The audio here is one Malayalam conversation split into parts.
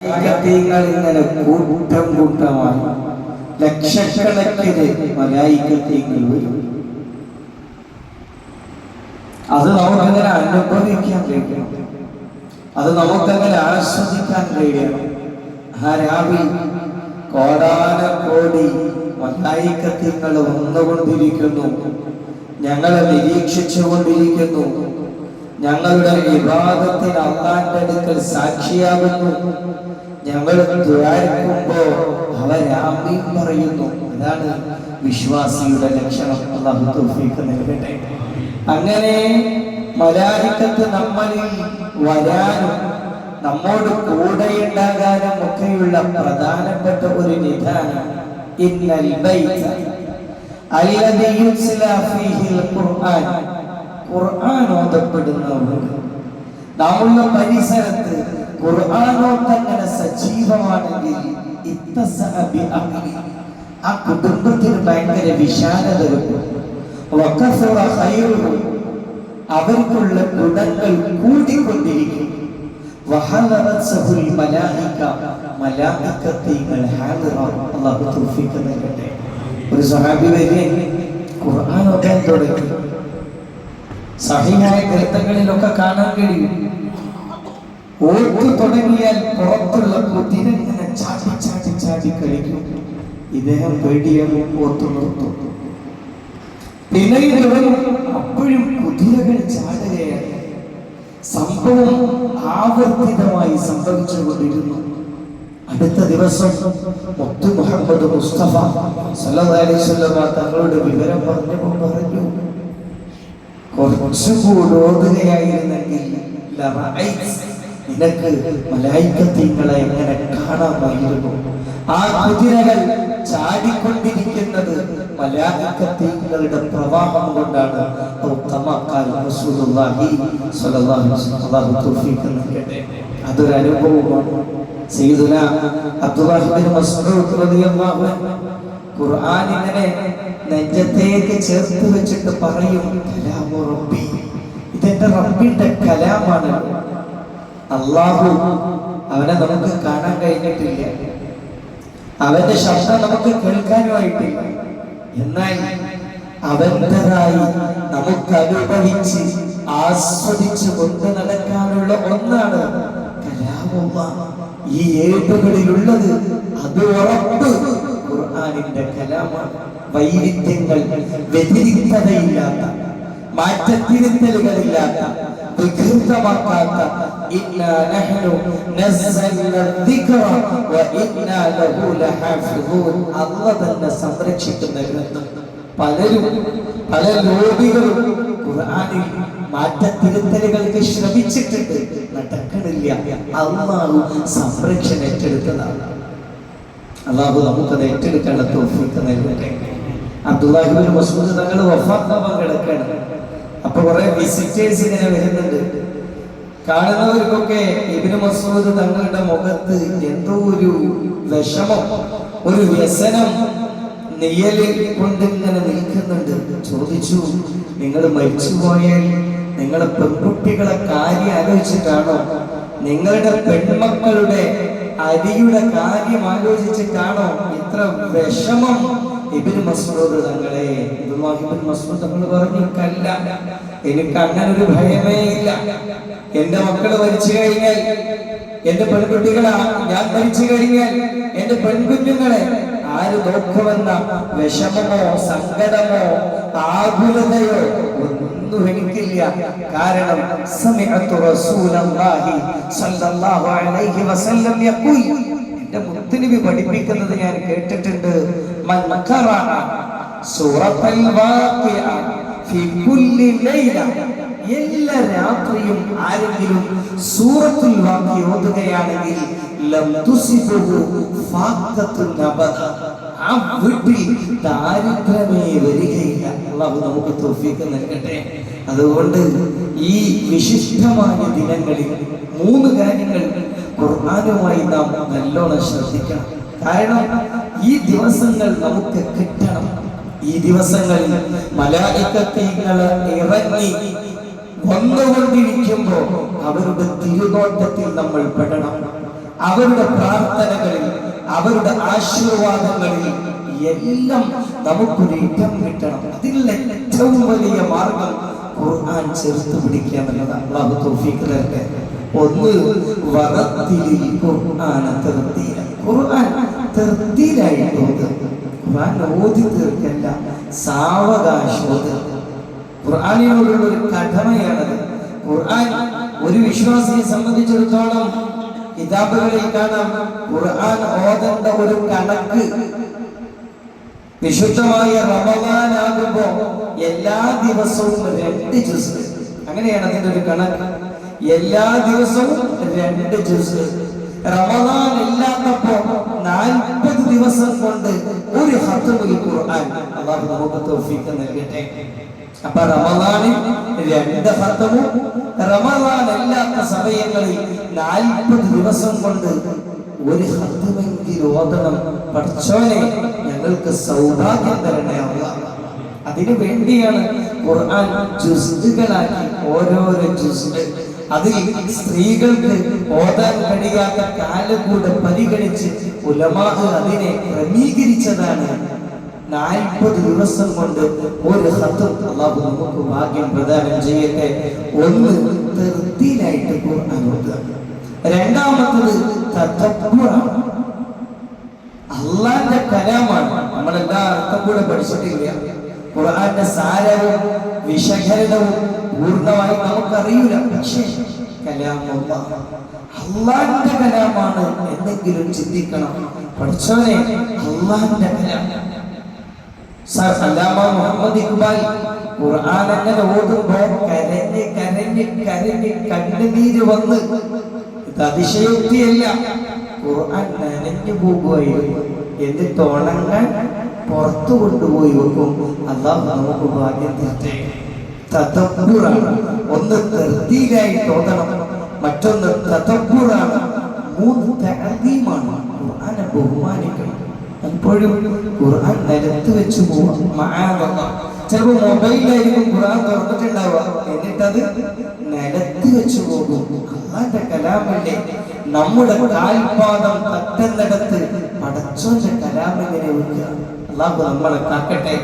മലായികത്തീങ്ങൾ ഇങ്ങനെ കൂട്ടം കൂട്ടമായി ലക്ഷക്കണക്കിന് മലായികത്തീങ്ങൾ വരും. അത് നമുക്കങ്ങനെ അനുഭവിക്കാൻ കഴിയണം, അത് നമുക്കങ്ങനെ ആസ്വദിക്കാൻ കഴിയണം. ആ രാവിൽ കോടാനക്കോടി മലായികത്തീങ്ങൾ വന്നുകൊണ്ടിരിക്കുന്നു, ഞങ്ങളെ നിരീക്ഷിച്ചുകൊണ്ടിരിക്കുന്നു, ഞങ്ങളുടെ ഇബാദത്തിന് അല്ലാഹുവിന്റെ അടുക്കൽ സാക്ഷിയാകുന്നു. ഞങ്ങൾ ദ്വാരക്കുമ്പോ അവരാമീൻ പറയുന്നു. അതാണ് വിശ്വാസിയുടെ ലക്ഷണം. അല്ലാഹു തൗഫീഖ് നൽകട്ടെ. അങ്ങനെ മലായികത്ത് നമ്മളിൽ വരാനും നമ്മോട് കൂടെയുണ്ടാകാനും ഒക്കെയുള്ള പ്രധാനപ്പെട്ട ഒരു നിദാനം ഇന്നൽ ബൈത അല്ലദീ യുത്ലാ ഫീഹിൽ ഖുർആൻ, ഖുർആൻ ഓതപ്പെടുന്ന വീട്. നാമുള്ള പരിസരത്ത് ഖുർആനോത്തങ്ങനെ സജീവമാണെങ്കിൽ ആ കുടുംബത്തിന് ഭയങ്കര വിശാലത കിട്ടും. അവർക്കുള്ള ഗുണങ്ങൾ കൂടിക്കൊണ്ടിരിക്കും. ഒരു സഹാബി വരെ ഖുർആൻ ഓതാൻ തുടങ്ങി. സഹീഹായ ഗ്രന്ഥങ്ങളിലൊക്കെ കാണാൻ കഴിയും, ഓർത്തു തുടങ്ങിയാൽ പുറത്തുള്ള കുതിരങ്ങനെ ചാടി ചാടി ചാടി കളിക്കും. ഇദ്ദേഹം പേടിയാകും, ഓർത്തു നിർത്തും. പിന്നീട് അപ്പോഴും കുതിരകൾ ചാടുകയാണ്. സംഭവം ആവർത്തിതമായി സംഭവിച്ചുകൊണ്ടിരുന്നു. അടുത്ത ദിവസം മുത്തു മുഹമ്മദ് മുസ്തഫ സല്ലല്ലാഹു അലൈഹി വസല്ലം തങ്ങളുടെ വിവരം പറഞ്ഞപ്പോൾ പറഞ്ഞു, കുറച്ചുകൂടി ഓതുകയായിരുന്നെങ്കിൽ നിനക്ക് മലായികത്തീങ്ങളെ എങ്ങനെ കാണാമായിരുന്നു. ആ കുതിരകൾ ചാടിക്കൊണ്ടിരിക്കുന്നത് മലായികത്തീങ്ങളുടെ പ്രവാഹം കൊണ്ടാണ്. അതൊരു അനുഭവമാണ്. സയ്യിദുനാ അബ്ദുല്ലാഹി ഇബ്നു മസ്ഊദ് റളിയല്ലാഹു അൻഹു ഖുർആൻ ഇങ്ങനെ നെഞ്ചത്തേക്ക് ചേർത്ത് വെച്ചിട്ട് പറയും, കലാമു റബ്ബി, ഇതെന്റെ റബ്ബിന്റെ കലാമാണ്. അല്ലാഹു അവനെ നമുക്ക് കാണാൻ കഴിഞ്ഞിട്ടില്ല, അവന്റെ ശബ്ദം നമുക്ക് കേൾക്കാനുമായിട്ടില്ല. എന്നാൽ അവന്റേതായി നമുക്ക് അനുഭവിച്ച് ആസ്വദിച്ച് കൊണ്ട് നടക്കാനുള്ള ഒന്നാണ് കലാമുല്ലാഹ്. ഈ ഏടുകളിലുള്ളത് അത് ഉറപ്പ് ഖുർആനിന്റെ കലാമാണ്. വൈവിധ്യങ്ങൾ, വ്യതിരിക്തതയില്ലാത്ത, മാറ്റത്തിരുത്തലുകളില്ലാത്ത, വികൃതമാക്കാത്ത ഇന്നാ നഹ്നു നസ്സൽനാ ദിക്റ വ ഇന്നാ ലഹു ലഹാഫിദൂൻ. അല്ലാഹു തന്നെ സംരക്ഷിക്കുന്ന ഗ്രന്ഥം. പലരും പല ലോബികളും ഖുർആനിൽ മാറ്റത്തിരുത്തലുകൾക്ക് ശ്രമിച്ചിട്ടുണ്ട്, നടക്കണില്ല. അല്ലാഹു സംരക്ഷണം ഏറ്റെടുത്തതാണ്. അല്ലാഹു നമുക്കത് ഏറ്റെടുക്കാനുള്ള തൗഫീഖ് നൽകട്ടെ. അബ്ദുല്ലാഹി ഇബ്നു മസ്ഊദ് തങ്ങൾ വഫാത്താവാൻ കിടക്കുകയാണ്. അപ്പൊ കുറെ വിസിറ്റേഴ്സ് ഇങ്ങനെ വരുന്നുണ്ട്. കാണുന്നവർക്കൊക്കെ ഇബ്നു മസ്ഊദ് തങ്ങളുടെ മുഖത്ത് എന്തോ ഒരു വിഷമം, ഒരു വ്യസനം നിഴലിൽ കൊണ്ടിങ്ങനെ നിൽക്കുന്നുണ്ട്. ചോദിച്ചു, നിങ്ങൾ മരിച്ചുപോയാൽ നിങ്ങളെ പെൺകുട്ടികളെ കാര്യം ആലോചിച്ചിട്ടാണോ, നിങ്ങളുടെ പെൺമക്കളുടെ അരിയുടെ കാര്യം ആലോചിച്ചിട്ടാണോ ഇത്ര വിഷമം? ഇബ്നു മസ്ഊദ് തങ്ങളെ, അബ്ദുല്ലാഹി ഇബ്നു മസ്ഊദ് തങ്ങൾ പറഞ്ഞു, കല്ല, എനിക്ക് അങ്ങനെ ഒരു ഭയമേ ഇല്ല. എന്റെ മക്കള് മരിച്ചു കഴിഞ്ഞാൽ, എന്റെ പെൺകുട്ടികളെ ഞാൻ മരിച്ചു കഴിഞ്ഞാൽ എന്റെ പെൺകുഞ്ഞുങ്ങളെ ആര് നോക്കുമെന്ന വിഷമമോ സങ്കടമോ ആകുലതയോ ഒന്നും എനിക്കില്ല. കാരണം സമിഅതു റസൂലല്ലാഹി സ്വല്ലല്ലാഹു അലൈഹി വസല്ലം യഖൂൽ, എന്റെ മുത്തുനബി പഠിപ്പിക്കുന്നത് ഞാൻ കേട്ടിട്ടുണ്ട്. മൻ ഖറഅ സൂറത്തുൽ വാഖിഅ ഫീ കുല്ലി ലൈല, എല്ലാ രാത്രിയും ആരെങ്കിലും സൂറത്തുൽ വാഖിഅ ഓതുകയാണെങ്കിൽ ലം തുസിബുഹു ഫാഖത്തുൻ അബദ, ആ വീട്ടിൽ ദാരിദ്ര്യമേ വരികയില്ല. അല്ലാഹു നമുക്ക് തൗഫീഖ് നൽകട്ടെ. അതുകൊണ്ട് ഈ വിശിഷ്ടമായ ദിനങ്ങളിൽ 3 കാര്യങ്ങൾ ഖുർആനുമായി നാം നല്ലോണം ശ്രദ്ധിക്കണം. കാരണം ഈ ദിവസങ്ങൾ നമുക്ക് കിട്ടണം. ഈ ദിവസങ്ങളിൽ മലായികത്തുകൾ ഇറങ്ങി വന്നുകൊണ്ടിരിക്കുമ്പോൾ അവരുടെ തിരുനോട്ടത്തിൽ നമ്മൾ പെടണം. അവരുടെ പ്രാർത്ഥനകളിൽ, അവരുടെ ആശീർവാദങ്ങളിൽ എല്ലാം നമുക്കൊരു ഇടം കിട്ടണം. അതിനുള്ള ഏറ്റവും വലിയ മാർഗം ഖുർആൻ ചേർത്ത് പിടിക്കുക എന്നുള്ളതാണ്. അല്ലാഹു തൗഫീഖ് തരട്ടെ. ഒന്ന്, വറത്തിലിൽ ഖുർആന തർത്തീല. ഖുർആൻ തർത്തീലായിട്ട് ഓതുക. ഖുർആൻ ഓതി തീർക്കല്ല, സാവകാശം. ഖുർആനിനോടുള്ള ഒരു കടമയാണത്. ഖുർആൻ ഒരു വിശ്വാസിയെ സംബന്ധിച്ചിടത്തോളം കിതാബുകളിൽ കാണാം ഖുർആൻ ഓതേണ്ട ഒരു കണക്ക്. വിശുദ്ധമായ റമദാൻ ആകുമ്പോ എല്ലാ ദിവസവും 2 ജുസ്. അങ്ങനെയാണ് അതിന്റെ ഒരു കണക്ക്. എല്ലാ ദിവസവും 2 ജുസ്. റമദാൻ ഇല്ലാത്തപ്പോ 40 ദിവസം കൊണ്ട് ഒരു ഖത്മുൽ ഖുർആൻ. അല്ലാഹു നമുക്ക് തൗഫീഖ് നൽകട്ടെ. അപ്പൊ റമദാനിൽ 2 ഖത്മും, റമദാൻ അല്ലാത്ത സമയങ്ങളിൽ 40 ദിവസം കൊണ്ട് ഒരു ഖത്മെങ്കിലും ഓതണം. പഠിച്ചോനെ ഞങ്ങൾക്ക് സൗഭാഗ്യം തരണേ അല്ലാഹ്. അതിനു വേണ്ടിയാണ് ഖുർആൻ ജുസ്കളാക്കി, ഓരോരോ ജുസ്. അതിൽ സ്ത്രീകൾക്ക് ഓതാൻ കഴിയാത്ത കാലം കൂടെ പരിഗണിച്ച് ഉലമാഹ് അതിനെ ക്രമീകരിച്ചതാണ്. 40 ദിവസം കൊണ്ട് ഒരു ഖത്ം. അല്ലാഹു നമുക്ക് ഭാഗ്യം പ്രദാനം ചെയ്യട്ടെ. ഒന്ന്, തർത്തീലായിട്ട് ഖുർആൻ ഓതുക. രണ്ടാമത്തത് തദബ്ബുറാണ്. അല്ലാഹുവിന്റെ കലാമാണ്. നമ്മളെല്ലാ അർത്ഥം കൂടെ പഠിച്ചിട്ടില്ല. ഖുർആന്റെ സാരവും വിശകലനവും പൂർണ്ണമായി നമുക്കറിയില്ല. പക്ഷേ കലാമുല്ലാഹ്, അല്ലാഹുവിന്റെ കലാമാണ് എന്തെങ്കിലും ചിന്തിക്കണം. പഠിച്ചവനെ, അല്ലാഹുവിന്റെ കലാം. അല്ലാമ മുഹമ്മദ് ഇഖ്ബാൽ ഖുർആൻ അങ്ങനെ ഓതുമ്പോ കരഞ്ഞ് കരഞ്ഞ് കരഞ്ഞ് കണ്ണുനീര് വന്ന്, ഇത് അതിശയോക്തിയല്ല, ഖുർആൻ നനഞ്ഞു പോകുമായിരുന്നു. എന്നിട്ട് ഉണങ്ങാൻ പുറത്തു കൊണ്ടുപോയി വെക്കും. അല്ലാഹു നമുക്ക് ഭാഗ്യം തരട്ടെ. തദബ്ബുറാണ്. ഒന്ന് തർത്തീലായിട്ട് ഓതണം, മറ്റൊന്ന് തദബ്ബുറാണ്, മൂന്ന് തഅദീമാണ്. ഖുർആനെ ബഹുമാനിക്കണം. എപ്പോഴും ഖുർആൻ നിലത്ത് വെച്ച് പോവാം. മഅാദല്ലാഹ്. ചിലപ്പോൾ മൊബൈലായിരിക്കും ഖുർആൻ തുറന്നിട്ടുണ്ടാവുക, എന്നിട്ടത് നിലത്ത് വെച്ച് പോകും. അല്ലാഹുവിന്റെ കലാമല്ലേ. നമ്മുടെ കാൽപാദം തട്ടുന്നിടത്ത് പടച്ചോന്റെ കലാമെങ്ങനെ വെക്കുക. അല്ലാഹു നമ്മളെ കാക്കട്ടെ.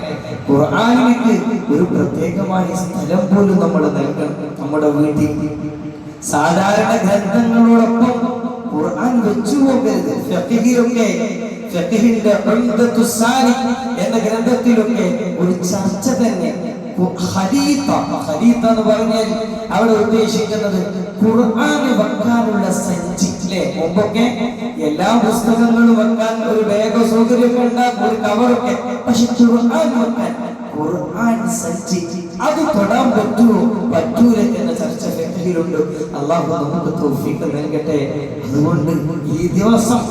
ഖുർആനിലേക്ക് ഒരു പ്രത്യേകമായ സ്ഥലം പോലും നമ്മൾ നൽകണം. നമ്മുടെ വീട്ടിൽ സാധാരണ ഗ്രന്ഥങ്ങളോടൊപ്പം ഖുർആൻ വെച്ചു പോകരുത്. ഫഖഹിലൊക്കെ, ഫഖഹിന്റെ ഉംദത്തുസ് സാലിക് എന്ന ഗ്രന്ഥത്തിലൊക്കെ ഒരു ചർച്ച തന്നെ. ഖലീഫ എന്ന് പറഞ്ഞാൽ അവിടെ ഉദ്ദേശിക്കുന്നത് ഖുർആൻ വെക്കാനുള്ള സഞ്ചി. മുമ്പൊക്കെ എല്ലാ പുസ്തകങ്ങളും വെക്കാൻ ഒരു ബാഗോ സൗകര്യമൊക്കെ ഉണ്ടാകും, ഒരു കവറൊക്കെ. പക്ഷെ ഖുർആൻ വെക്കാൻ ഖുർആൻ സഞ്ചി, അത് തൊടാൻ പറ്റുമോ പറ്റൂല എന്ന ചർച്ച ഫഖഹിലുണ്ട്. അല്ലാഹു നമുക്ക് തൗഫീഖ് നൽകട്ടെ. അതുകൊണ്ട് ഈ ദിവസം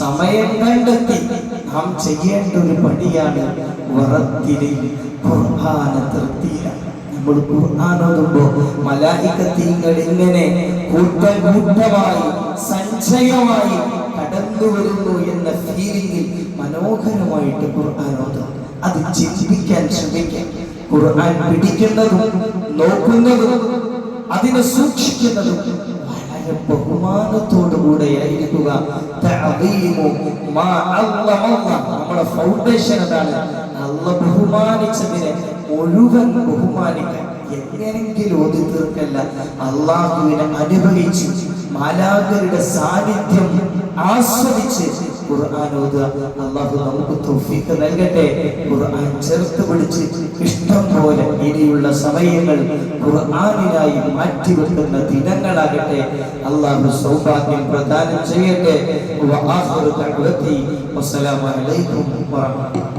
സമയം കണ്ടെത്തി നാം ചെയ്യേണ്ട ഒരു പണിയാണ് വറത്തിലിൽ ഖുർആന തർത്തീല. നമ്മൾ ഖുർആൻ ഓതുമ്പോ മലായികത്തീങ്ങൾ ഇങ്ങനെ കൂട്ടമായി സഞ്ചയമായി കടന്നു വരുന്നു എന്ന ഫീലിംഗിൽ മനോഹരമായിട്ട് ഖുർആൻ ഓതുക. അത് ചിന്തിക്കാൻ ശ്രമിക്കാം. ഖുർആൻ പിടിക്കുന്നതും നോക്കുന്നതും അതിനെ സൂക്ഷിക്കുന്നതും വളരെ ബഹുമാനത്തോടുകൂടെയായിരിക്കുക. നമ്മുടെ ഫൗണ്ടേഷൻ അതാണ്. അല്ലാഹു ബഹുമാനിച്ചതിനെ മുഴുവൻ ബഹുമാനിക്കാൻ എങ്ങനെങ്കിലും ഓതി തീർക്കല്ല. അള്ളാഹുവിനെ അനുഭവിച്ച് മാലാഖരുടെ സാന്നിധ്യം ആസ്വദിച്ച് ഖുർആൻ ഓതുക. അല്ലാഹു നമുക്ക് തൗഫീഖ് നൽകട്ടെ. ഖുർആൻ ചേർത്ത് പിടിച്ച് ഇഷ്ടം പോലെ ഇനിയുള്ള സമയങ്ങൾ ഖുർആനിനായി മാറ്റിവെക്കുന്ന ദിനങ്ങളാകട്ടെ. അല്ലാഹു സൗഭാഗ്യം പ്രദാനം ചെയ്യട്ടെ. വആഖിറു ദഅ്വതി വസ്സലാമു അലൈക്കും വറഹ്മത്തുള്ളാഹി.